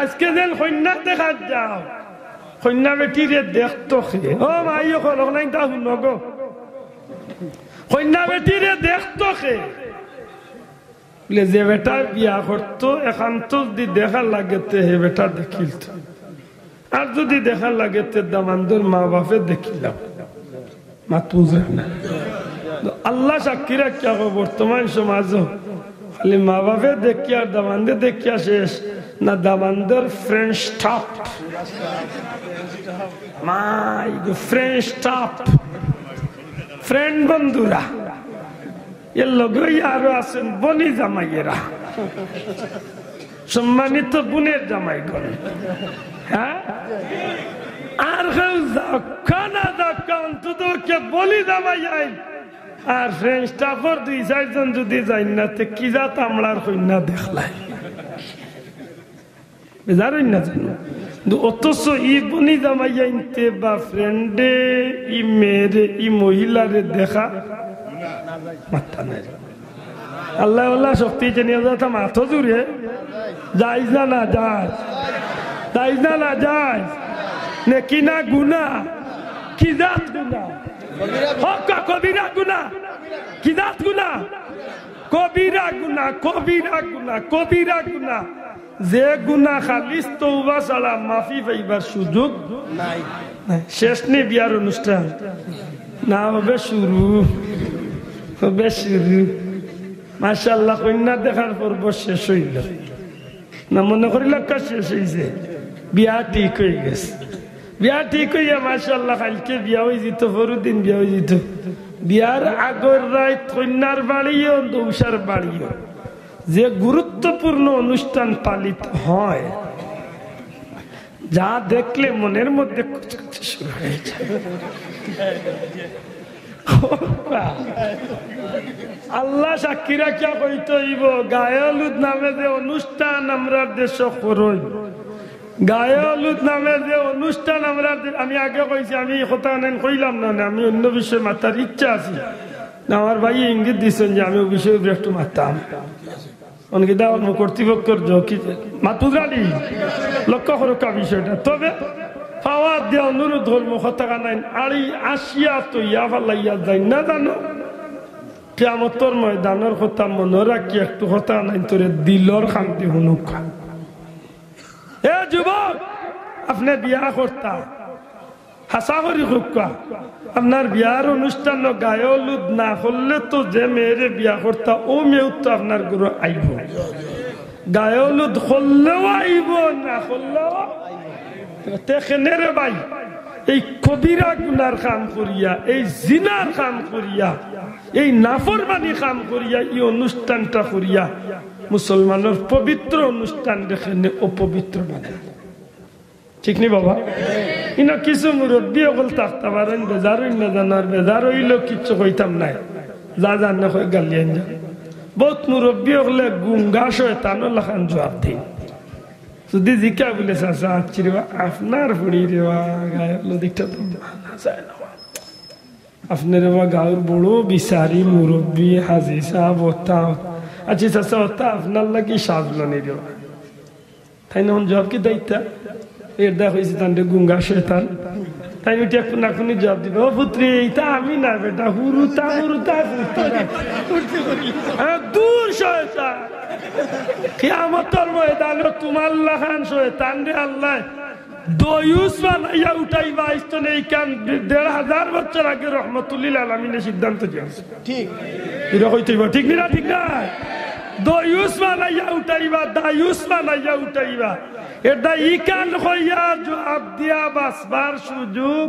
আজকে যেন কন্যা দেখা যাও কন্যা বেটিরে দেখতো ও ভাই নাই তা শুনগো কন্যা বেটিরে দেখতো যে বেটা বিয়া করতো একান্ত যদি দেখার লাগেতে হে বেটা দেখিল আর যদি দেখার লাগেতে দামান্দর মা বাপে দেখিলাম আল্লাহ সাক্ষী রাখিয়া বর্তমান সমাজ খালি মা বাপে দেখিয়া দামান্দে দেখিয়া শেষ না দামান্দর friend staff my friend staff friend বন্ধুরা এর লগে আরো আছেন বনি জামাইয়েরা সম্মানিত বোনের জামাই গণ হ্যাঁ আর অন্তত বলি জামাই আর ফ্রেন্ড স্টাফর 2-4 জন যদি যাই না কি যাত আমলার কন্যা দেখলাই বেজারই না জানো অথচ ই বনি জামাই আনতে বা ফ্রেন্ডে ই মেয়েরে ই মহিলারে দেখা মাথা নাই আল্লাহ আল্লাহ শক্তি জানিয়ে যাতা মাথা জুড়ে যাইজ না না যায় যাইজ না না যায় নেকি না গুনা কি জাত গুনা কবিরা গুনা কি জাত গুনা কবিরা গুনা কবিরা গুনা কবিরা গুনা যে গুনা খালিস তওবা ছাড়া মাফি পাইবার সুযোগ নাই শেষ নেই বিয়ার অনুষ্ঠান না হবে শুরু হবে শুরু মাশাআল্লাহ কন্যা দেখার পর্ব শেষ হইল না মনে করিল শেষ হয়েছে বিয়া ঠিক হয়ে গেছে বিয়া ঠিক হইয়া মাশাআল্লাহ কালকে বিয়া হয়ে যেত পরদিন বিয়া হয়ে যেত বিয়ার আগর রাত কন্যার বাড়িও দৌসার বাড়িও যে গুরুত্বপূর্ণ অনুষ্ঠান পালিত হয় যা দেখলে মনের মধ্যে শুরু হয়ে যায় আল্লাহ সাক্ষী রাখিয়া কইতে হইব গায়ে হলুদ নামে যে অনুষ্ঠান আমরা দেশ করই গায়ে হলুদ নামে যে অনুষ্ঠান আমরা আমি আগে কইছি আমি কথা নেন কইলাম না আমি অন্য বিষয়ে মাতার ইচ্ছা আছে আমার ভাই ইঙ্গিত দিচ্ছেন যে আমি ওই বিষয়ে একটু মারতাম অনেকে কর্তৃপক্ষের মাতুরালি লক্ষ্য করুকা বিষয়টা তবে পাওয়া দেওয়া অনুরোধ হল কথা নাই আড়ি আসিয়া তো ইয়া ফালাইয়া যাই না জানো কিয়ামতের ময়দানের কথা মনে রাখি একটু কথা নাই তোরে দিলর শান্তি হুনুকা এ যুবক আপনি বিয়া করতা হাসা করি খুকা আপনার বিয়ার অনুষ্ঠান গায়ে হলুদ না করলে তো যে মেয়েরে বিয়া করতা ও মেয়েও তো আপনার গুরু আইব গায়ে হলুদ করলেও আইব না করলেও তেখেনেরে ভাই এই কবিরা গুনার কাম করিয়া এই জিনার কাম করিয়া এই নাফরমানি কাম করিয়া এই অনুষ্ঠানটা করিয়া মুসলমানের পবিত্র অনুষ্ঠান দেখেনে অপবিত্র বানায় ঠিক নি বাবা ইনা কিছু মুরব্বী অকল থাকতে পারেন বেজার না জানার বেজার হইলেও কিচ্ছু কইতাম নাই যা জানে কই গালিয়ান যা বহুত মুরব্বী হলে গুঙ্গা শয়তানও লাখান জবাব দিই যদি জিকা বলে চাচা আচ্ছি রে আপনার ফুড়ি রে গায়ের দিকটা তো আপনার গাঁর বড় বিচারি মুরব্বী হাজি সাহেব ওতা আচ্ছা চাচা ওতা আপনার লাগি সাজলো নি রে তাই না জবাব কি দায়িত্ব এর দেখা হয়েছে তান গুঙ্গা শয়তান তাই ওইটা কোন এখনই জবাব দিবে ও পুত্রী এইটা আমি না বেটা হুরুতা হুরুতা দূর শয়তান কিয়ামতের ময়দানে তোমার লাখান শয়তান রে আল্লাহ দয়ুস বানাইয়া উঠাইবা আইস্তনে এই কান ১৫০০ বছর আগে রহমতুল্লিল আলামিনের সিদ্ধান্ত দিয়েছে ঠিক এটা হইতেইব ঠিক না ঠিক না দয়ুস বানাইয়া উঠাইবা দায়ুস বানাইয়া উঠাইবা এটা ই কান হইয়া জবাব দিয়া বাসবার সুযোগ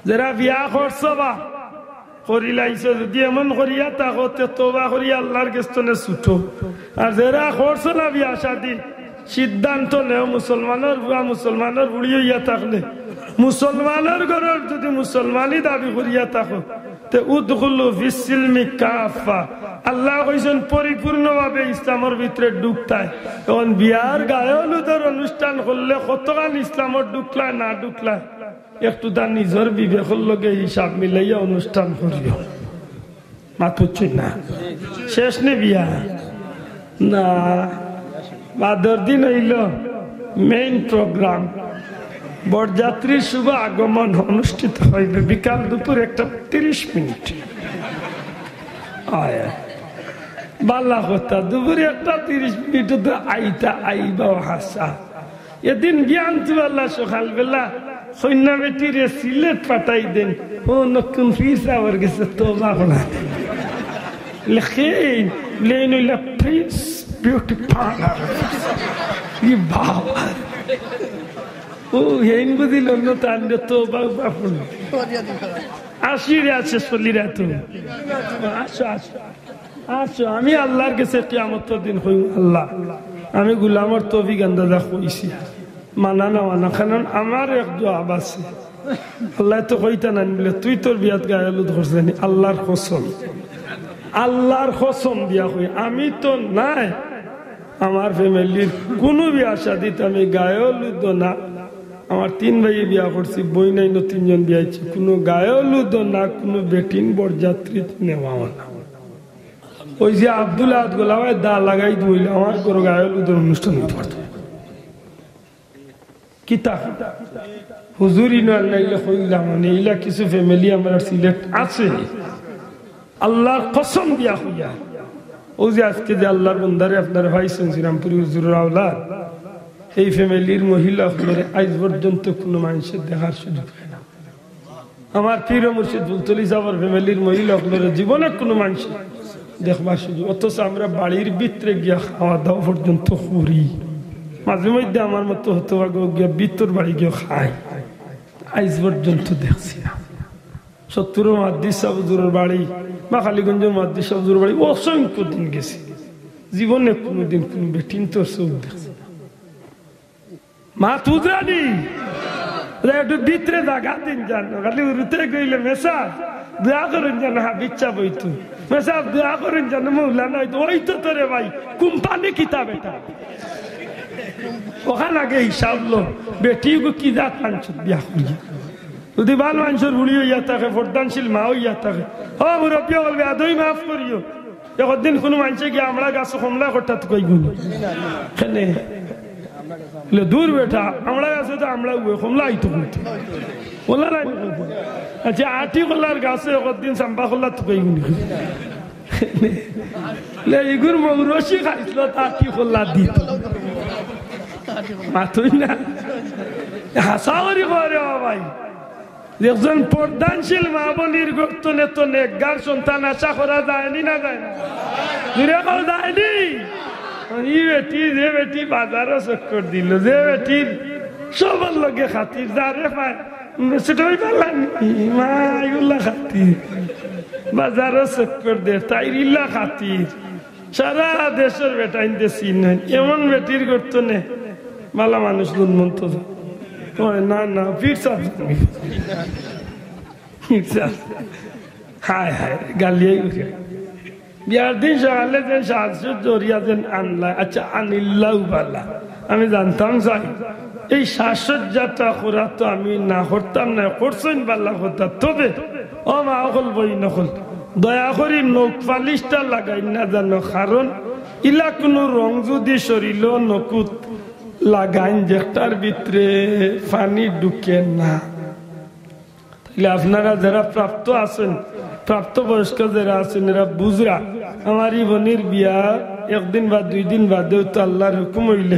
যারা বিয়া করছো বা করিলাইছে যদি এমন করিয়া তাকতে তোবা করিয়া আল্লাহর কাছে ছুটো আর যারা করছো না বিয়া শাদী সিদ্ধান্ত নেও মুসলমানের বুড়ি হইয়া থাকলে মুসলমানের ঘরের যদি মুসলমানই দাবি করিয়া থাকো তে উদখুলু ফিসসিলমি কাফা আল্লাহ কইছেন পরিপূর্ণভাবে ইসলামের ভিতরে ঢুকতায় এখন বিয়ার গায়ে হলুদের অনুষ্ঠান করলে কতখান ইসলামের ঢুকলায় না ঢুকলায় একটু তার নিজের বিবেকের লগে হিসাব মিলাইয়া অনুষ্ঠান করিও মাতুচ্ছি না শেষ নে বিয়া না বাদর দিন হইল মেইন প্রোগ্রাম, বরযাত্রীর শুভ আগমন অনুষ্ঠিত হইবে বিকাল দুপুর 1:30 মিনিট। বাল্লা কথা দুপুরে 1:30 মিনিট তো আইতা আইবা হাসা। এদিন জ্ঞান তুয়াল্লা সকালবেলা সৈন্য বেটিরে সিলেট পাঠাই দেন, ও নতুন ফিস আবার গেছে তোবা করা লেখেন লেন হইলা প্রিন্স বিউটি পার্লার। ই বাবা ও হেন বুঝিল না তান্ডে তোবা বাপুন আসিরে আছে চলিরা তুমি আসো আসো আসো। আমি আল্লাহর কাছে কিয়ামতের দিন কই, আল্লাহ আমি গোলামর তৌফিক আন্দাজা কইছি মানা না মানা, কারণ আমার এক জবাব আছে। আল্লাহ তো কইতা না বলে তুই তোর বিয়াত গায়ালু ধরছনি, আল্লাহর কসম, আল্লাহর কসম দিয়া কই আমি তো নাই আমার ফ্যামিলির কোনো বিয়া শাদিতে আমি গায়ালুদ না। আমার 3 ভাই বিয়া করছি, বই নাই, 3 জন বিয়া হয়েছে, কোনো গায়ালুদ না, কোনো বেটিন বরযাত্রী নেওয়া না। ওই যে আব্দুল আহাদ গোলাওয়ায় দা লাগাই দিল আমার কোনো গায়ালুদের অনুষ্ঠান হতে পারত কিতা হুজুরি নাইলে কইলাম মানে এইলা কিছু ফ্যামিলি আমার সিলেট আছে আল্লাহর কসম দিয়া হইয়া। ও যে আজকে যে আল্লাহর বন্দারে আপনার ভাইছেন শ্রীরামপুরি হুজুরের আওলাদ, এই ফ্যামিলির মহিলা আজ পর্যন্ত কোনো মানুষের দেখার সুযোগ হয় না। আমার পীর মুর্শিদ বুলতলি সাহেবের ফ্যামিলির মহিলা জীবনে কোনো মানুষ দেখবার সুযোগ, অথচ আমরা বাড়ির ভিতরে গিয়া খাওয়া দাওয়া পর্যন্ত করি। মাঝে মধ্যে আমার মতো হতো গিয়া ভিতর বাড়ি গিয়ে খাই, আজ পর্যন্ত দেখছি না। 70 মাদ্দিস সাহুজুরের বাড়ি বা খালিগঞ্জের মাদ্দিস সাহুজুরের বাড়ি অসংখ্য দিন গেছি, জীবনে কোনোদিন কোনো বেটিন তোর চোখ দেখছি না। মা তুদ্রানি একটু ভিতরে জাগা দিন জানো, খালি উরুতে গইলে মেসাজ দোয়া করেন জানো, হাবিচ্ছা বইতু মেসাজ দোয়া করেন জানো, মৌলানা হয়তো ওই তো তোরে ভাই কোম্পানি কিতাব এটা ওখানে আগে হিসাব লো বেটি কি জাত মানুষ বিয়া করিয়া যদি ভাল মানুষের বুড়ি হইয়া থাকে, বর্দানশীল মা হইয়া থাকে, ও মুরব্বী বলবে আদৌ মাফ করিও। একদিন কোনো মানুষে গিয়ে আমরা গাছ কমলা হঠাৎ কই গুলো দূর বেটা আমরা গাছে তো আমরা কমলা আইতো বললা নাই। আচ্ছা আটি কলার গাছে একদিন চাম্পা কল্লা তো কই গুলি এগুর মৌরসি খাইছিল আটি কল্লা দিত মাতুই না হাসা করি করে ভাই। একজন প্রধানশীল মা বোনির গর্তনে তো নেকগার সন্তান আশা করা যায়নি না যায় না, দূরে করা যায়নি। বেটি যে বেটি বাজারও চক্কর দিল, যে বেটির সবার লগে খাতির যারে পায় সেটাই পারলাম মা এগুলা খাতির বাজারও চক্কর দে তাইরিল্লা খাতির সারা দেশের বেটা ইনতে চিন এমন বেটির গর্তনে মালা মানুষ দুর্মন্ত না না ফিরসাদ হায় হায় গালিয়াই উঠে বিয়ার দিন সকালে যে সাহায্য জরিয়া যেন আনলা, আচ্ছা আনিল্লাহ বালা আমি জানতাম চাই এই সাজসজ্জাটা করা তো আমি না করতাম না, করছেন বাল্লা কথা। তবে ও মা অকল বই নকল দয়া করি নখ পালিশটা লাগাই না জানো, কারণ ইলা কোনো রং যদি শরীর নকুত লাগাইন যেটার ভিতরে পানি ঢুকে না। তাহলে আপনারা যারা প্রাপ্ত আছেন, প্রাপ্ত বয়স্ক যারা আছেন এরা বুঝরা আমার বোনের বিয়া 1 দিন বা 2 দিন বাদেও তো আল্লাহর হুকুম হইলে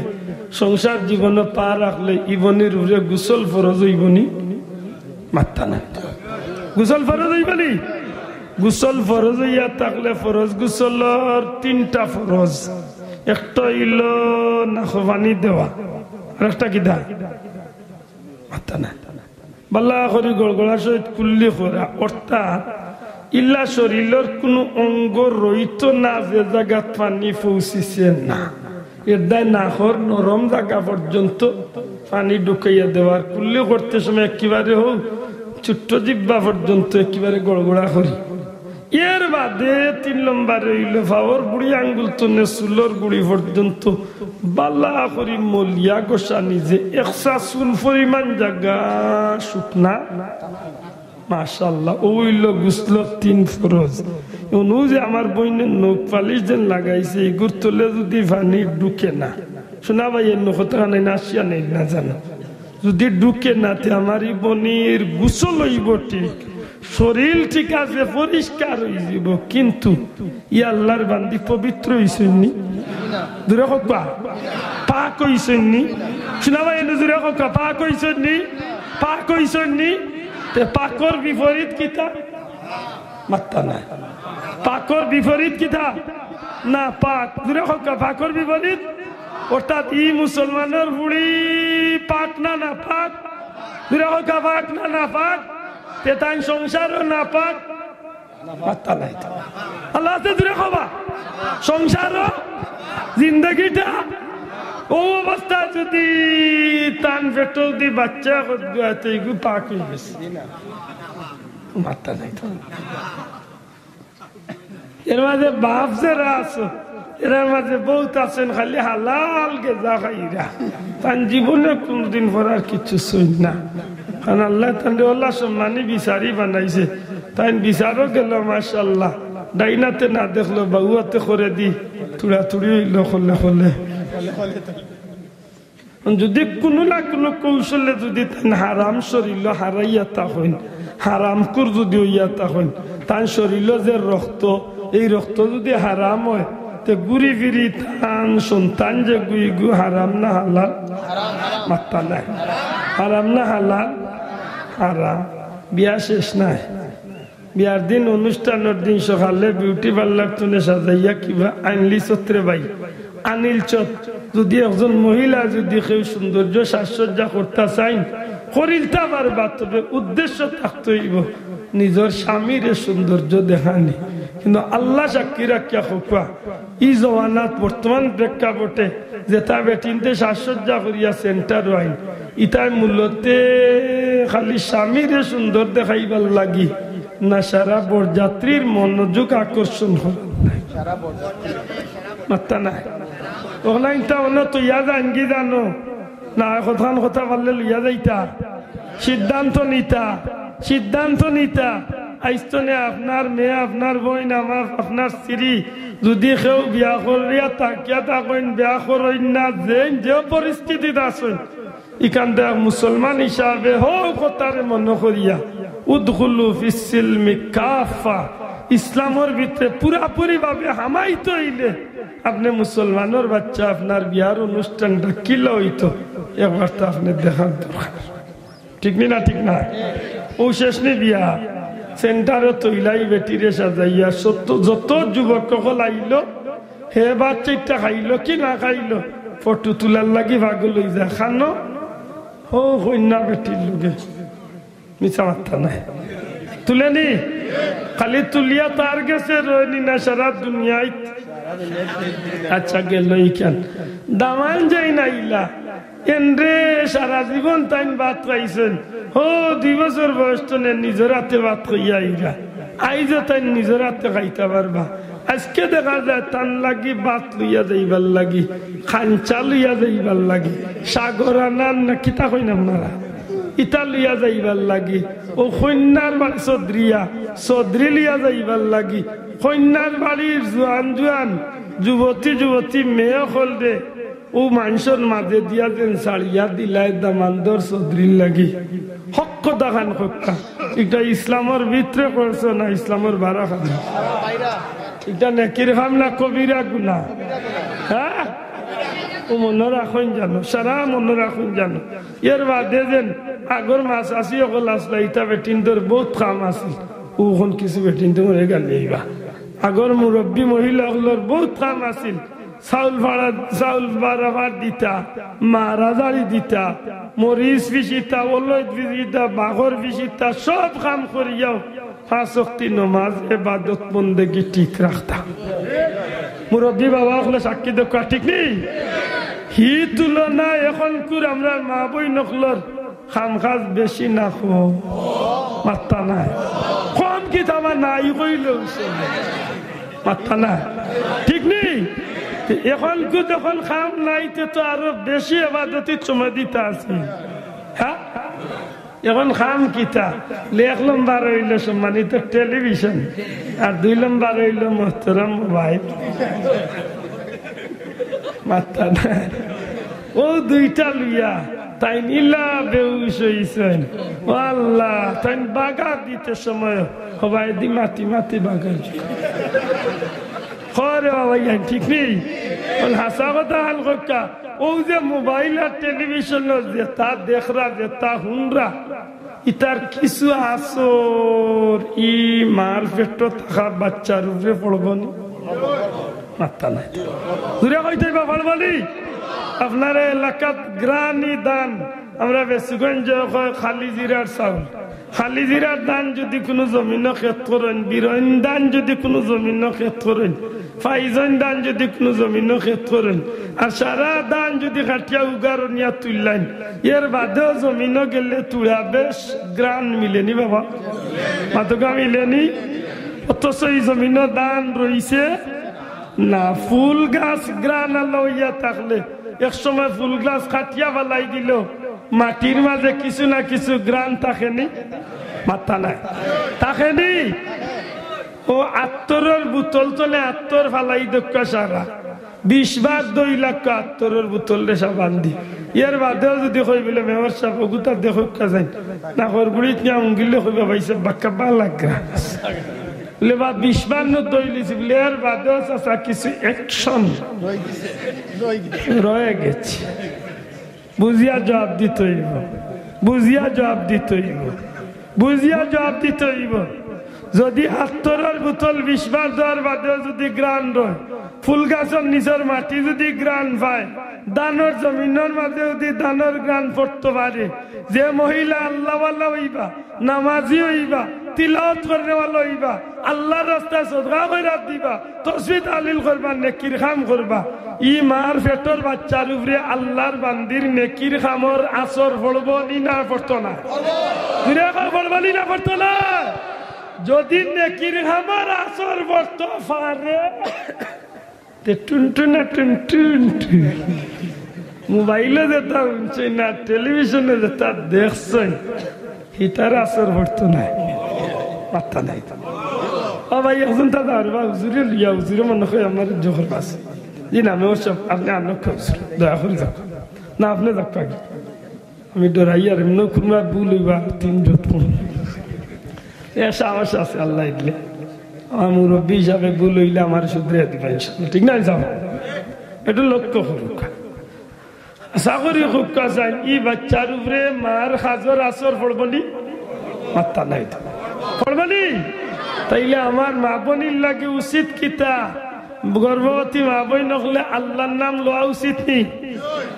সংসার জীবনে পা রাখলে ইবনির উপরে গোসল ফরজ হইবনি মাত্তা না, গোসল ফরজ হইবনি। গোসল ফরজ হইয়া থাকলে ফরজ গোসলের 3টা ফরজ, একটা হইল নাক পানি দেওয়া, আর একটা কি দা মাত্তা না বাল্লা করে গড়গড়ার সহিত কুল্লি করা, অর্থাৎ ইল্লা শরীরের কোন অঙ্গ রহিত না যে জায়গা পানি পৌঁছিছে না, এর দায় নাকর নরম জায়গা পর্যন্ত পানি ঢুকাইয়া দেওয়ার কুল্লি করতে সময় একেবারে হোক ছোট্ট জিব্বা পর্যন্ত একেবারে গড়গড়া করি। এর বাদে 3 নম্বর হইল ফাওয়ার বুড়ি আঙ্গুল তনে চুলোর গুড়ি পর্যন্ত বাল্লা করি মলিয়া গোসা নিজে 100 চুল পরিমাণ জায়গা শুকনা মাশাআল্লাহ ওইল গুসল 3 ফরজ। অনু যে আমার বইনের নখ পালিশ যেন লাগাইছে এগুর তলে যদি পানি ঢুকে না শোনা ভাই এর কথা নাই নাসিয়া নেই না জানো যদি ঢুকে নাতে আমার বনির গুসল হইব ঠিক শরীর ঠিক আছে পরিষ্কার হয়ে যাব কিন্তু ই আল্লাহর বান্দি পবিত্র হইছেননি দূরে কথা পাক হইছেননি শোনা ভাই এনে দূরে কথা পাক হইছেননি পাক হইছেননি তে পাকর বিপরীত কিতা মাত্তা নাই পাকর বিপরীত কিতা না পাক দূরে কথা পাকর বিপরীত অর্থাৎ ই মুসলমানের বুড়ি পাক না না পাক দূরে কথা পাক না না পাক তে তাই সংসারও না পাক মাত্তা নাই আল্লাহ তে দূরে খবা সংসারও জিন্দগিটা ও অবস্থা যদি তান পেট্রোল দি বাচ্চা করতে এগুলো পাক হয়ে গেছে মাত্তা নাই তো এর মাঝে বাপ যারা আছে এর মাঝে বহুত আছেন খালি হালাল গেজা খাইরা তান জীবনে কোনদিন পর আর কিছু শুন না কারণ আল্লাহ তান্ডে আল্লাহ সম্মানী বিচারি বানাইছে তাই বিচারও গেল মাশাআল্লাহ ডাইনাতে না দেখলো বাউয়াতে করে দি তুড়াতুড়ি হইল খলে খলে যদি কোনো না কোনো কৌশলে যদি তাই হারাম শরীর হারাইয়া তা হইন হারাম কুর যদি হইয়া তা হইন তাই শরীর যে রক্ত এই রক্ত যদি হারাম হয় তে গুড়ি ফিরি তান সন্তান যে গুই গু হারাম না হালাল মাত্তা নাই হারাম না হালাল হারাম বিয়া শেষ নাই বিয়ার দিন অনুষ্ঠানের দিন সকালে বিউটি পার্লার তুলে সাজাইয়া কিবা আইনলি ছত্রে বাই আনিল চত যদি একজন মহিলা যদি কেউ সৌন্দর্য সাজসজ্জা করতে চাই করিলতা পারবা তবে উদ্দেশ্য থাকতে হইব নিজের স্বামীর সৌন্দর্য দেখানি কিন্তু আল্লাহ সাক্ষী রাখিয়া খোকা ই জওয়ানাত বর্তমান প্রেক্ষাপটে যেটা বেটিনতে সাজসজ্জা করিয়া সেন্টার আইন ইটার মূল্যতে খালি স্বামীর সুন্দর দেখাইবার লাগি না সারা বরযাত্রীর মনোযোগ আকর্ষণ হল মাত্তা নাই ওখানে তো ইয়াদ আনগি জানো না কথা বললে লইয়া যাইতা সিদ্ধান্ত নিতা আইস্তনে আপনার মেয়ে আপনার বোন আমার আপনার স্ত্রী যদি কেউ বিয়া করিয়া তাকিয়া থাকেন বিয়া করেন না যে পরিস্থিতিতে আসেন এখান থেকে মুসলমান হিসাবে হোক কথারে মনে করিয়া উদখুলু ফিস সিলমি কাফা ইসলামের ভিতরে পুরাপুরি ভাবে হামাইতে হইলে আপনি মুসলমানের বাচ্চা আপনার বিয়ার অনুষ্ঠানটা কিলো হইতো একবার তো আপনি দেখার দরকার ঠিক না ঠিক না ও শেষ নি বিয়া সেন্টারে তৈলাই বেটিরে সাজাইয়া যত যুবক সকল আইল হে বাচ্চাটা খাইলো কি না খাইলো ফটো তোলার লাগি ভাগ লই যা খানো ও কন্যা বেটির লোকে মিছা মাত্রা নাই তুলে নি খালি তুলিয়া তার গেছে রইনি না সারা দুনিয়ায় আচ্ছা গেল ইখান দামান যাই না ইলা এনরে সারা জীবন তাই ভাত খাইছেন ও 2 বছর বয়স তো নিজের হাতে ভাত খাইয়া ইরা আইজ তাই নিজের হাতে খাইতে পারবা আজকে দেখা যায় তান লাগি ভাত লইয়া যাইবার লাগি খাঞ্চা লইয়া যাইবার লাগি সাগর আনার না কিতা কই না আপনারা ইটা লইয়া যাইবার লাগি ও কন্যার বাড়ি চৌধুরী লইয়া যাইবার লাগি কন্যার বাড়ির জোয়ান যুবতী মেয়ে হল দে ও মানুষের মাঝে দিয়া যেন ছাড়িয়া দিলাই দামান্দর চৌধুরীর লাগি হক দেখান হক্কা এটা ইসলামের ভিতরে করছো না ইসলামের বারা খানা এটা নেকির খাম না কবিরা গুনা হ্যাঁ ও মনে রাখুন জানো সারা মনে রাখুন জানো এর বাদে যেন আগর মাছ আসি অকল আসলা ইটা বেটিনদের বহুত কাম আছিল ওখন কিছু বেটিন তো মনে গান দিবা আগর মুরব্বী মহিলা হলোর বহুত কাম আছিল চাউল ভাড়া দিতা মারাজারি দিতা মরিচ বিচিতা ওলদ বিচিতা বাঘর বিচিতা সব কাম করিয়াও 5 ওয়াক্ত নামাজ ইবাদত বন্দেগী ঠিক রাখতা মুরব্বী বাবা হলে সাক্ষী দেখা ঠিক নেই হি তুলনা এখন কুর আমরা মা বই নকলর খাম খাজ বেশি না খো মাত্তা নাই কম কি আমার নাই কইল মাত্তা নাই ঠিক নেই এখন যখন খাম নাই তো আরো বেশি আবাদতি সময় দিতে আছে হ্যাঁ এখন খাম কিতা 1 নম্বর হইল সম্মানিত টেলিভিশন আর 2 নম্বর হইল মোহতরম মোবাইল মাত্তা নাই ও দুইটা লইয়া তাই নীলা বেউস হইছেন আল্লাহ তাই বাগা দিতে সময় সবাই দি মাতি মাতি বাগা খরে বাবা ঠিক নেই হাসা কথা হাল কক্কা ও যে মোবাইল আর টেলিভিশন যেটা দেখরা যেটা হুনরা ইতার কিছু আসর ই মার পেট থাকা বাচ্চার উপরে পড়বনি মাত্তা নাই দূরে কইতে পড়বনি আপনার এলাকাত গ্রানি দান আমরা বেসুগঞ্জ খালি জিরার চাউল খালি জিরার দান যদি কোনো জমিন খেত করেন বিরন দান যদি কোনো জমিন খেত করেন ফাইজন দান যদি কোনো জমিন খেত করেন আর সারা দান যদি কাটিয়া উগারনিয়া তুললেন এর বাদেও জমিন গেলে তুলা বেশ গ্রান মিলেনি বাবা মাতকা মিলেনি অথচ এই জমিন দান রইছে না ফুল গাছ গ্রান লইয়া থাকলে এক সময় ফুল গাছ কাটিয়া বালাই দিল মাটির মাঝে কিছু না কিছু গ্রান থাকেনি মাথা নাই থাকেনি ও আত্তরের বোতল চলে আত্তর ফালাই দক্ষ সারা 20 বার 2 লাখ আত্তরের বোতল রেসা বান্ধি এর বাদেও যদি কই বলে মেয়র সাহেব ওগুতা দেখো কাজাই না হরগুড়িত নিয়ে অঙ্গিলে কইবা ভাইসে বাক্কা বা লাগা বলে বা 20 বার ন দইলিছি বলে এর বাদেও চাচা কিছু অ্যাকশন রয়ে গেছে বুঝিয়া জবাব দিতে হইব বুঝিয়া জবাব দিতে হইব বুঝিয়া জবাব দিতে হইব যদি আত্তরের বোতল 20 বার দেওয়ার বাদেও যদি গ্রান রয় ফুল গাছের নিচের মাটি যদি গ্রান পায় দানোর জমিনের মাঝে যদি দানোর গ্রান পড়তে পারে যে মহিলা আল্লাহওয়ালা হইবা নামাজি হইবা তিলাওয়াত করনেওয়ালা হইবা আল্লাহর রাস্তায় সদকা খয়রাত দিবা তাসবিহ তাহলিল করবা নেকির কাম করবা ই মার পেটর বাচ্চার উপরে আল্লাহর বান্দির নেকির কামর আসর পড়বো নি না পড়তো না পড়বো নি না পড়তো না যদি নেকির কামর আসর পড়তো পারে টুনটুনা টুনটুন মোবাইলে যেটা শুনছে না টেলিভিশনে যেটা দেখছে হিটার আসর পড়তো না মাথা নাই ও ভাই এখন দাদা আর বা হুজুরে লিয়া হুজুরে মনে হয় আমার জোহর পাশে জি না আমি ওসব আপনি আনক দয়া করে যাক না আপনি যাক পাগি আমি ডরাই আর এমন কোনো ভুল হইবা 3 যত এ সাহস আছে আল্লাহ দিলে আমার মুরব্বী হিসাবে ভুল হইলে আমার শুধরে দিবা ইনশাআল্লাহ ঠিক না যাও এটা লক্ষ্য করুক আশা করি খুব কাজাই ই বাচ্চার উপরে মার হাজর আসর পড়বনি মাত্তা নাই তো পড়বনি তাইলে আমার মা বোনির লাগে উচিত কিতা গর্ভবতী মা বই নকলে আল্লাহর নাম লওয়া উচিত নি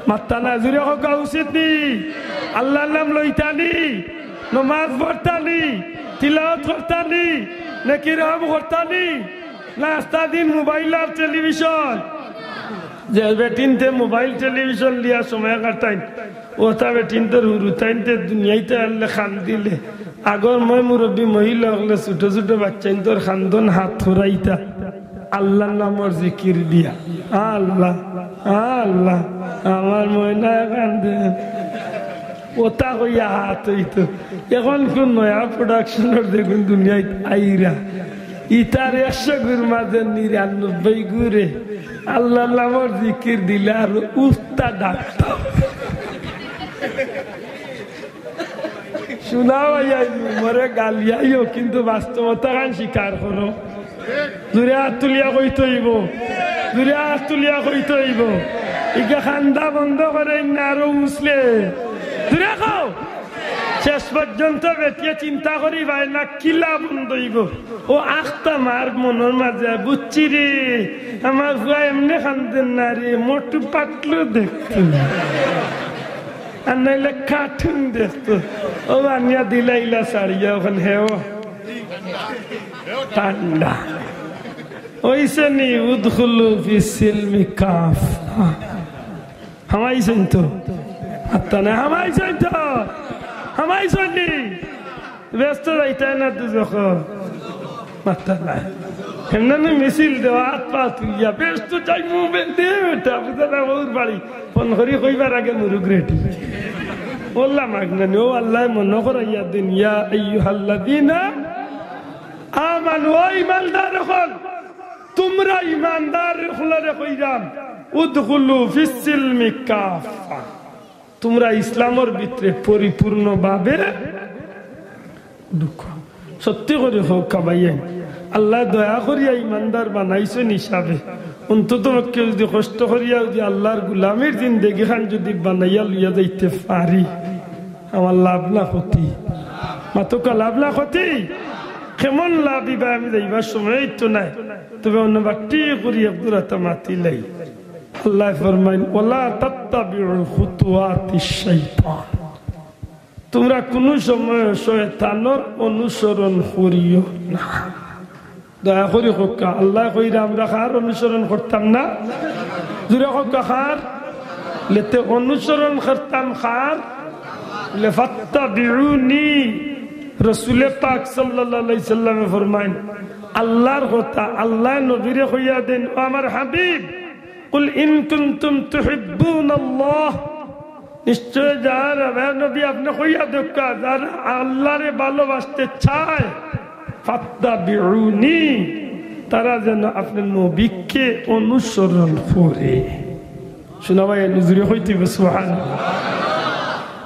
মাত্তা না জুড়ে হওয়া উচিত নি আল্লাহর নাম লইতানি নমাজ পড়তানি তিলাওয়াত করতানি নাকি রহম করতানি না আস্তা দিন মোবাইল আর টেলিভিশন যে বেটিনতে মোবাইল টেলিভিশন লিয়া সময় কাটাইন ওটা বেটিনতে হুরুতাইনতে দুনিয়াইতে আনলে খান দিলে আগর মই মুরব্বী মহিলা হলে ছোট ছোট বাচ্চাইন তোর খান্দন হাত ফুরাইতা আল্লাহ নামর জিকির দিয়া আল্লাহ আল্লাহ আমার ময়না কান্দে ওটা কইয়া হাত হইতো এখন কোন নয়া প্রোডাকশনের দেখুন দুনিয়ায় আইরা ইতার 100 গুর মাঝে 99 গুরে আল্লাহ নামর জিকির দিলে আর উস্তা ডাক্তার শোনাও মরে গালিয়াইও কিন্তু বাস্তবতা গান স্বীকার করো দূরে হাত তুলিয়া কইতে হইব দূরে হাত তুলিয়া কইতে হইব ইকা খান্দা বন্ধ করে আরো উসলে দূরে খাও শেষ পর্যন্ত বেটিয়ে চিন্তা করি ভাই না কিলা বন্ধ হইব ও আখটা মার মনের মাঝে বুঝছি রে আমার ভুয়া এমনি খান্দেন না রে মোটু পাতলু দেখতো আর নাইলে কাঠুন দেখতো ও আনিয়া দিলাইলা সারিয়া ওখানে হেও ঠান্ডা ওইসে নি উদখুলু ফি সিলমি কাফ হামাইছেন তো আত্তা না হামাইছেন তো হামাইছেন নি ব্যস্ত যাইতাই না তো যখন মাত্তা না এমনি মিছিল দেওয়া হাত পা তুলিয়া ব্যস্ত চাই মোবাইল দিয়ে বেটা বুঝা ওর বাড়ি ফোন করি কইবার আগে মুরুগ রেডি বললাম আগনানি ও আল্লাহ মনে করাইয়া দিন ইয়া আইয়ুহাল্লাযীনা আমানু ওয়া ঈমানদার হল তোমরা ঈমানদার হলরে কইরাম উদখুলু ফিস-সিলমি কাফা, তোমরা ইসলামের ভিতরে পরিপূর্ণভাবে ঢুকো। সত্যি করে হোক কাবাইয়ে আল্লাহ দয়া করিয়া ইমানদার বানাইছেন হিসাবে অন্তত কেউ যদি কষ্ট করিয়া যদি আল্লাহর গুলামের জিন্দেগি খান যদি বানাইয়া লইয়া যাইতে পারি, আমার লাভ না ক্ষতি, মাতকা লাভ না ক্ষতি। কেমন লাভ ইবা আমি যাইবার সময় তো নাই, তবে অন্য বাক্তি করিয়া পুরাটা মাতিলাই। আল্লাহ ফরমাইন ওয়ালা তাত্তাবিউ খুতুওয়াতিশ শাইতান, তোমরা কোন সময় শয়তানের অনুসরণ করিও না। দয়া করি হোকা আল্লাহ কইরা আমরা কার অনুসরণ করতাম না? জুড়ে হোকা কার লেতে অনুসরণ করতাম কার? ফাত্তাবিউনি, রাসূল পাক সাল্লাল্লাহু আলাইহি সাল্লামে ফরমাইন আল্লাহর কথা আল্লাহ নবীরে কইয়া দেন, ও আমার হাবিব কুল ইন কুনতুম তুহিব্বুনাল্লাহ, নিশ্চয় যারা নবী আপনি কইয়া দেখা যারা আল্লাহরে ভালোবাসতে চায় ফাত্তাবিউনি, তারা যেন আপনার নবীকে অনুসরণ করে। শোনা ভাই নজরে হইতে সুবহানাল্লাহ।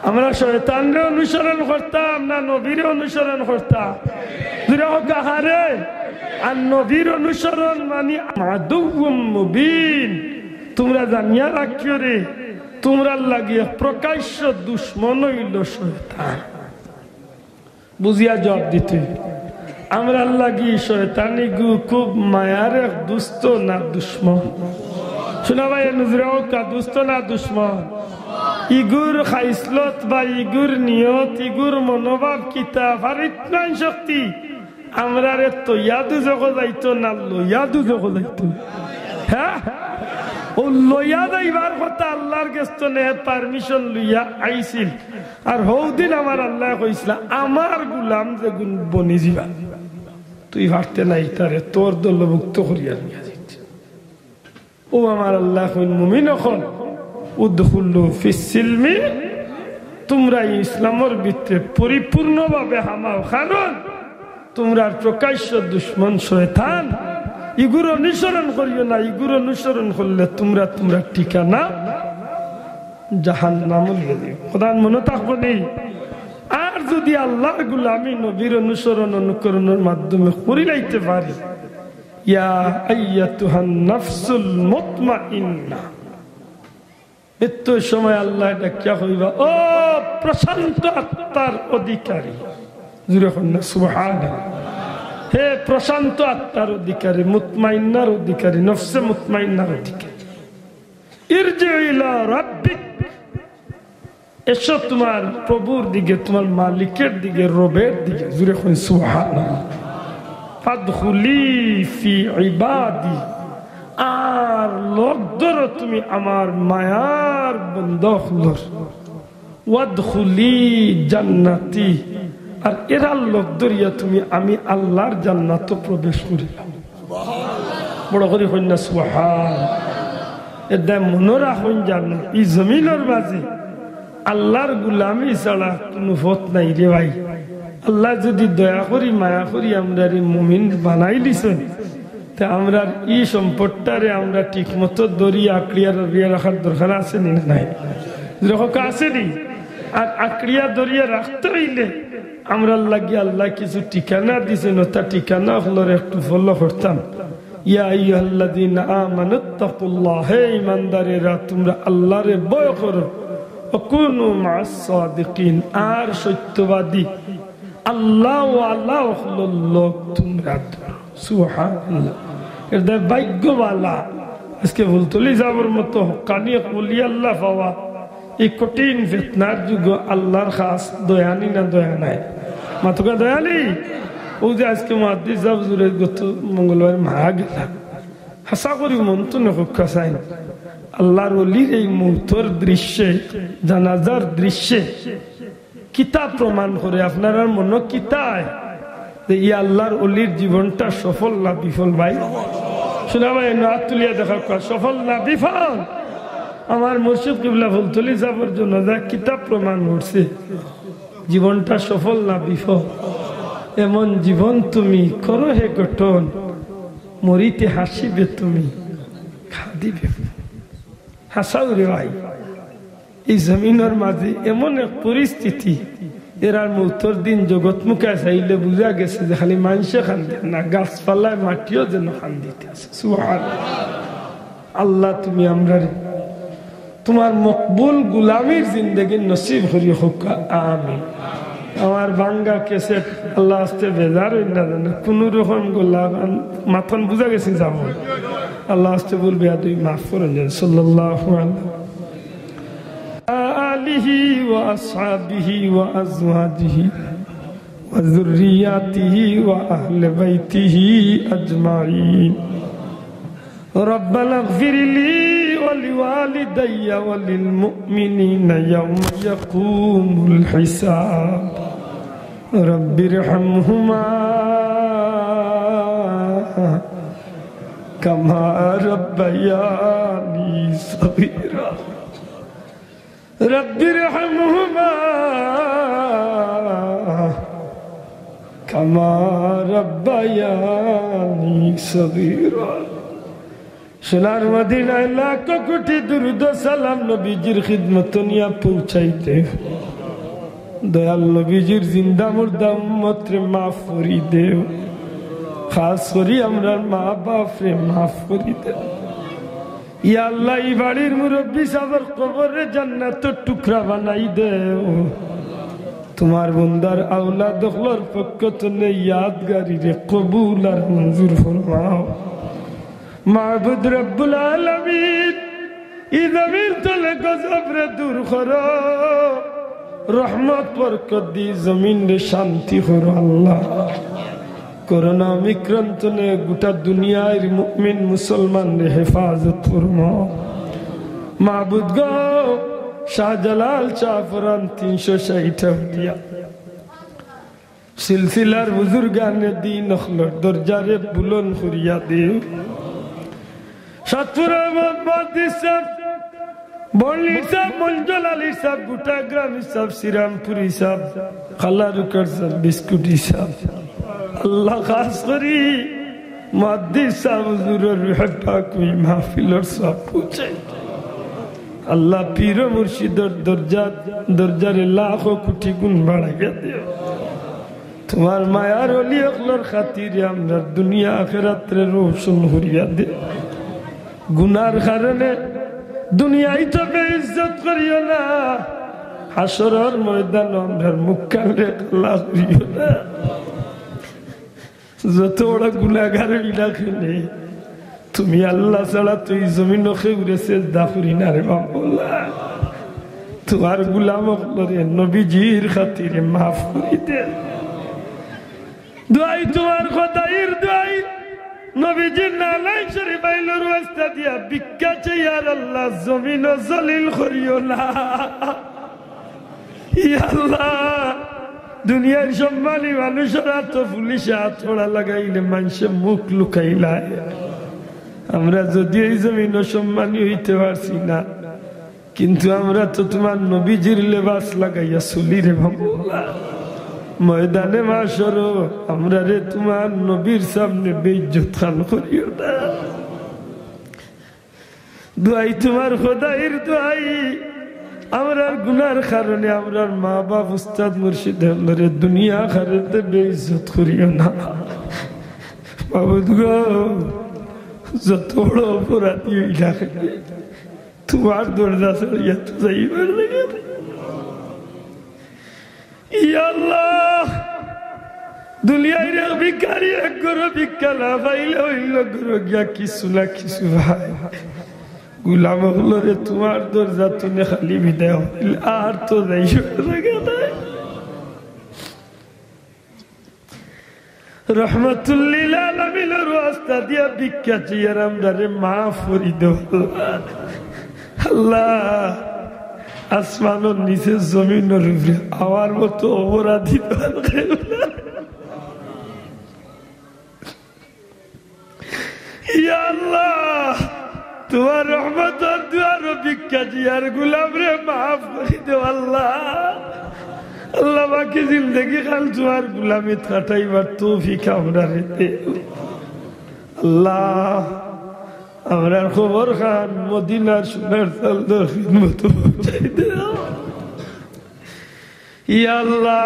আমরা শয়তানরে অনুসরণ করতাম না নবীর অনুসরণ করতাম? কাহারে? আর নবীর অনুসরণ মানে আদুউম মুবিন, তোমরা জানিয়া রাখিও রে তোমরা লাগিয়ে প্রকাশ্য দুশ্মন হইল শয়তান। বুঝিয়া জবাব দিতে আমরা লাগি শয়তানি গু খুব মায়ার এক দুষ্ট না দুশ্মন? শোনা ভাই নজরাও কা দুষ্ট না দুশ্মন? ইগুর খাইসলত বা ইগুর নিয়ত ইগুর মনোভাব কিতাব আর ইতমান শক্তি আমরা রে তো ইয়াদু জগ যাইতো না লইয়াদু জগ যাইতো। হ্যাঁ ও লইয়া যাইবার কথা আল্লাহর কাছে নে পারমিশন লইয়া আইছিল, আর হৌদিন আমার আল্লাহ কইছিল আমার গুলাম যে গুণ বনি যাবা তুই ভাবতে নাই তারে তোর দলভুক্ত করিয়া নিয়া যাইতে। ও আমার আল্লাহ কইন মুমিন হন উদখুলু ফিস-সিলমি, তোমরা ইসলামের ভিতরে পরিপূর্ণভাবে হামাও, কারণ তোমরা প্রকাশ্য দুশ্মন শয়তান, ইগুর অনুসরণ করিও না। ইগুর অনুসরণ করলে তোমরা তোমরা ঠিকানা জাহান্নামে যাবে। খোদার মনে থাকবো নেই। আর যদি আল্লাহর গোলামি নবীর অনুসরণ অনুকরণের মাধ্যমে করে লাইতে পারি, ইয়া আইয়াতুহান নাফসুল মুতমাইন্না, মৃত্যু সময় আল্লাহ ডাকিয়া কইবা ও প্রশান্ত আত্মার অধিকারী, জুরে কন্যা সুবহানাল্লাহ, হে প্রশান্ত আত্মার অধিকারী, মুতমাইন্নার অধিকারী, নফসে মুতমাইন্নার অধিকারী, ইরজি ইলা রাব্বিক, এসো তোমার প্রভুর দিকে, তোমার মালিকের দিকে, রবের দিকে, জুরে কন্যা সুবহানাল্লাহ। ফাদখুলি ফি ইবাদি, আর লোক ধরো তুমি আমার মায়ার বন্ধুর, ওয়াদখুলি জান্নাতি, আর এরা লোক ধরিয়া তুমি আমি আল্লাহর জান্নাতে প্রবেশ করিলাম। বড় করে কন্যা সুবহানাল্লাহ। এটা মনে রাখুন জানো এই জমিনের মাঝে আল্লাহর গুলামি ছাড়া কোনো পথ নাই রে ভাই। আল্লাহ যদি দয়া করি মায়া করি আমরা মুমিন বানাই দিছেন, তা আমরা এই সম্পদটারে আমরা ঠিক মতো দরিয়া আঁকড়িয়া দরিয়া রাখার দরকার আছে নি নাই? যখন আসেনি আর আঁকড়িয়া দরিয়া রাখতে হইলে আমরা লাগিয়ে আল্লাহ কিছু ঠিকানা দিছেন, তা ঠিকানা হলো একটু ফলো করতাম। ইয়া আইয়ুহাল্লাযীনা আমানুত্তাকুল্লাহ, হে ঈমানদারেরা তোমরা আল্লাহরে ভয় করো, ওয়াকুনু মা'আস সাদিকিন, আর সত্যবাদী আল্লাহ ওয়ালা হলো লোক তোমরা। সুবহানাল্লাহ। এটা ভাগ্যওয়ালা আজকে ফুলতলি যাবার মতো হক্কানি ওলি আল্লাহ পাওয়া এই কঠিন ফিতনার যুগ আল্লাহর খাস দয়ানি না দয়া নাই? মাতুকা দয়ালি। ও যে আজকে মুহাদ্দিস সাহেব জুরে গত মঙ্গলবার মারা গেলাম, হাসা করি মন তো নখা চাই না। আল্লাহর ওলির এই মুহূর্তের দৃশ্যে, জানাজার দৃশ্যে কিতাব প্রমাণ করে আপনার মনে কিতায় যে ই আল্লাহর ওলির জীবনটা সফল না বিফল? ভাই শোনা ভাই নাত তুলিয়া দেখা সফল না বিফল? আমার মুর্শিদ কিবলা ফুলতলি যাবার জন্য যা কিতাব প্রমাণ করছে জীবনটা সফল না বিফল। এমন জীবন তুমি করো হে গঠন, মরিতে হাসিবে তুমি, খাদিবে। হাসাও রে ভাই এই জমিনের মাঝে এমন এক পরিস্থিতি এরার মৌতর দিন জগৎ মুখে চাইলে বুঝা গেছে যে খালি মানুষে খান্দি না গাছপালায় মাটিও যেন খান্দিতে আছে সুবহানাল্লাহ। আল্লাহ তুমি আমরা তোমার মকবুল গুলামির জিন্দগি নসিব করি হোক আমিন। আমার বাঙ্গা কেসেট আল্লাহ আস্তে বেজার হই না জানে কোন রকম গোলাম মাথন বুঝা গেছে যাব আল্লাহ আস্তে বলবে তুই মাফ করে দেন সাল্লাল্লাহু আলিহি ওয়া আসহাবিহি ওয়া আজওয়াজিহি ওয়া যুররিয়াতিহি ওয়া আহলি বাইতিহি আজমাইন। ربنا اغفر لي ولوالدي وللمؤمنين يوم يقوم الحساب رب ارحمهما كما ربياني صغيرا رب ارحمهما كما ربياني صغيرا। সোনার মদিনায় লাখ কোটি দুরূদ সালাম নবীজির খিদমত নিয়ে পৌঁছাইতে দয়াল নবীজির জিন্দা মুর্দা উম্মত রে মাফ করি দেও খাস করি আমরা মা বাপ রে মাফ করি দেও ইয়া আল্লাহ এই বাড়ির মুরব্বী সাহেবের কবরে জান্নাতের টুকরা বানাই দেও তোমার বন্দার আওলাদ হলোর পক্ষ থেকে ইয়াদগারি রে কবুল আর মঞ্জুর ফরমাও। মাবুদ রব্বুল আলামিন এই জমিন তলে গজব রে দূর করো রহমত বরকত দি জমিন রে শান্তি করো আল্লাহ। করোনা বিক্রান্ত নে গোটা দুনিয়ার মুমিন মুসলমান রে হেফাজত ফরমাও মাবুদ গো। শাহজালাল চাফরান 360 দিয়া সিলসিলার বুজুর্গানে দিন আখলর দরজারে বুলন করিয়া দিও। সাতপুর আহমদ সাহেব বল্লি সাহেব মঞ্জুল আলী সাহেব গোটা গ্রাম সাহেব শ্রীরামপুরি সাহেব খালারুকার সাহেব বিস্কুটি সাহেব আল্লাহ খাস করি মুহাদ্দিস সাহেব হুজুরের রুহটা কই মাহফিলের সব পৌঁছে আল্লাহ পীর মুর্শিদের দরজারে লাখ কোটি গুণ বাড়াইয়া দিও। তোমার মায়ার ওলি আখলার খাতিরে আমরা দুনিয়া আখিরাতে রোশন করিয়া দিও। গুনার কারণে দুনিয়ায় তো বেইজ্জত করিও না হাসরের ময়দান আমরা মুখ কালে আল্লাহ করিও না। যত বড় গুনাহগার ইলাকানে তুমি আল্লাহ ছাড়া তুই জমিনও খেউরে সেজদা করি না রে বাবা। তোমার গোলাম হলরে নবীজির খাতিরে মাফ করি দে। দুআই তোমার খোদাইর দুআই নবীজির নালাই শরীফ আইলোর ওয়াস্তা দিয়া ভিক্ষা চাই আর আল্লাহ জমিন জলিল করিও না ইয়া আল্লাহ। দুনিয়ার সম্মানী মানুষরা তো পুলিশে হাত পড়া লাগাইলে মানুষের মুখ লুকাইলায় আমরা যদি এই জমিন সম্মানী হইতে পারছি না কিন্তু আমরা তো তোমার নবীজির লেবাস লাগাইয়া চলি রে বাবা। ময়দানে মাশর আমরা রে তোমার নবীর সামনে বেইজ্জত খান করিও না। দুআই তোমার খোদাইর দুআই আমরার গুনার কারণে আমরার মা বাপ উস্তাদ মুর্শিদ হলরে দুনিয়া আখিরাতে বেইজ্জত করিও না মাবুদ গো। যত বড় অপরাধী হইলা তোমার দরজা ছাড়িয়া তো যাইবার লাগে ইয়া আল্লাহ। দুনিয়ায় রে ভিখারি এক গরো ভিক্ষা না পাইলে হইল গরো গিয়া কিছু না কিছু ভাই গুলাম হলরে তোমার দরজা তুমি খালি বিদায় হইল আর তো যাইবার লাগে না। রহমতুল্লিল আলামিনের ওয়াস্তা দিয়া ভিক্ষা চাইয়ার আমরারে মাফ করি দাও আল্লাহ। আসমানের নিচে জমিনের উপরে আমার মতো অপরাধী ইয়া আল্লাহ তোমার রহমত আর দুয়ার ভিক্ষা চাইয়ার গোলাম রে মাফ করি দাও আল্লাহ। আল্লাহ বাকি জিন্দগি খাল তোমার গুলামিত কাটাইবার তৌফিক আমরা রে দে আল্লাহ। আমরা খবর খান মদিনার সোনার চালদার খিদমত পৌঁছাইতে ইয়া আল্লাহ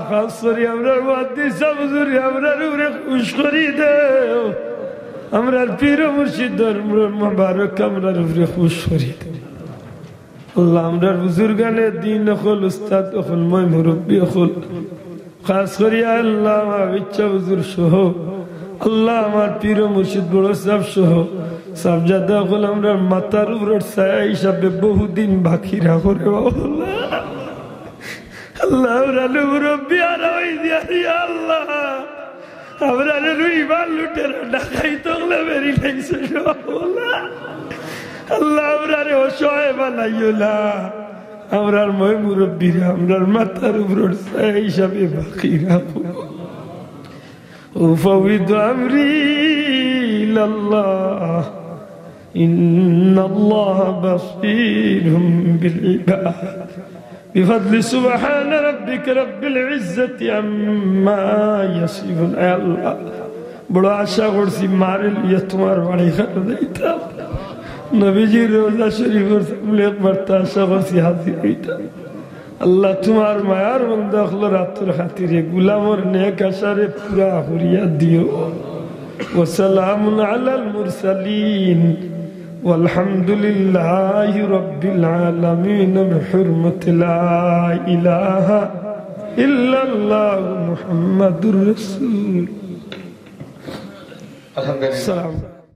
খাস করে আমরা মুহাদ্দিস হুজুরি আমরা উপরে খুশ করি দেও আমরার পীর মুর্শিদ দরবার মুবারক আমরার উপরে খুশ করি দেও আল্লাহ আমরার বুজুর্গানে দ্বীন হল উস্তাদ হল মই মুরব্বি হল খাস করে আল্লাহ আমার ইচ্ছা হুজুর সহ আল্লাহ আমার পীর মুর্শিদ বড় সাহেব সহ সাবজাদা হল আমরা মাতার উপর ছায়া হিসাবে বহুদিন বাকি রাখো রে আল্লাহ আমরা মুরব্বি আর ওই দিয়া আল্লাহ আমরা রুইবার লুটের ডাকাই তগলে বেরি লাগছে আল্লাহ আমরা অসহায় বানাইও না আমরার মই মুরব্বীরা আমরার মাথার উপর ছায়া হিসাবে বাকি রাখো উফাউযু আমরি ইলাল্লাহ ইন্নাল্লাহা বাসীরুম বিল ইবাদ بفضل سبحان ربك رب العزة عما يصفون يا الله বড় আশা করছি মারেল ইয়া তোমার বাড়ি খাওয়া দিতাম নবীজির রওজা শরীফের সামনে একবার তা আশা করছি হাজির হইতাম আল্লাহ তোমার মায়ার বান্দা হলো রাতের খাতিরে গোলামর নেক আশারে পুরা করিয়া দিও ওয়া সালামুন আলাল মুরসালিন والحمد لله رب العالمين بحرمة لا إله إلا الله محمد رسول الله.